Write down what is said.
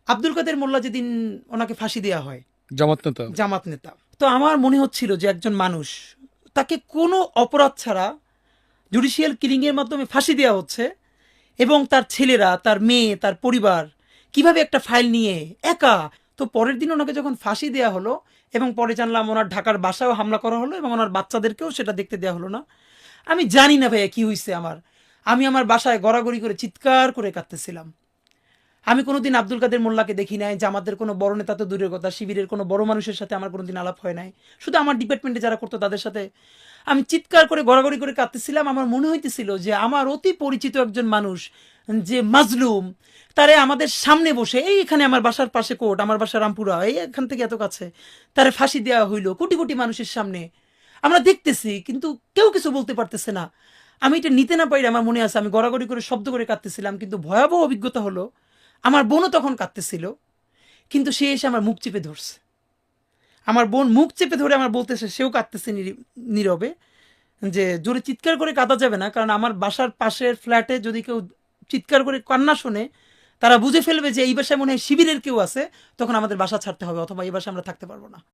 আব্দুল কাদের মোল্লা যেদিন ওনাকে ফাঁসি দেওয়া হয়, জামাত নেতা, তো আমার মনে হচ্ছিল যে একজন মানুষ, তাকে কোনো অপরাধ ছাড়া জুডিশিয়াল কিলিংয়ের মাধ্যমে ফাঁসি দেওয়া হচ্ছে, এবং তার ছেলেরা, তার মেয়ে, তার পরিবার কিভাবে একটা ফাইল নিয়ে একা। তো পরের দিন ওনাকে যখন ফাঁসি দেওয়া হলো, এবং পরে জানলাম ওনার ঢাকার বাসাও হামলা করা হলো, এবং ওনার বাচ্চাদেরকেও সেটা দেখতে দেওয়া হলো না। আমি জানি না ভাইয়া কি হয়েছে আমি আমার বাসায় গড়াগড়ি করে চিৎকার করে কাঁদতেছিলাম। আমি কোনোদিন আব্দুল কাদের মোল্লাকে দেখি নাই, জামাতের কোনো বড় নেতা তো দূরের কথা, শিবিরের কোনো বড় মানুষের সাথে আমার কোনোদিন আলাপ হয় নাই, শুধু আমার ডিপার্টমেন্টে যারা করতো তাদের সাথে। আমি চিৎকার করে গড়াগড়ি করে কাঁদতেছিলাম। আমার মনে হইতেছিল যে আমার অতি পরিচিত একজন মানুষ, যে মাজলুম, তারে আমাদের সামনে বসে, এইখানে আমার বাসার পাশে কোর্ট, আমার বাসা রামপুরা, এই এখান থেকে এত কাছে, তারে ফাঁসি দেওয়া হইলো কোটি কোটি মানুষের সামনে। আমরা দেখতেছি কিন্তু কেউ কিছু বলতে পারতেছে না। আমি এটা নিতে না পারি, আমার মনে আছে আমি গড়াগড়ি করে শব্দ করে কাঁদতেছিলাম। কিন্তু ভয়াবহ অভিজ্ঞতা হলো, আমার বোনও তখন কাঁদতেছিল, কিন্তু সে এসে আমার মুখ চেপে ধরছে। আমার বোন মুখ চেপে ধরে আমার বলতেছে, সেও কাঁদতেছে নীরবে, যে জোরে চিৎকার করে কাঁদা যাবে না, কারণ আমার বাসার পাশের ফ্ল্যাটে যদি কেউ চিৎকার করে কান্না শোনে, তারা বুঝে ফেলবে যে এই বাসায় মনে হয় শিবিরের কেউ আছে, তখন আমাদের বাসা ছাড়তে হবে, অথবা এই বাসায় আমরা থাকতে পারবো না।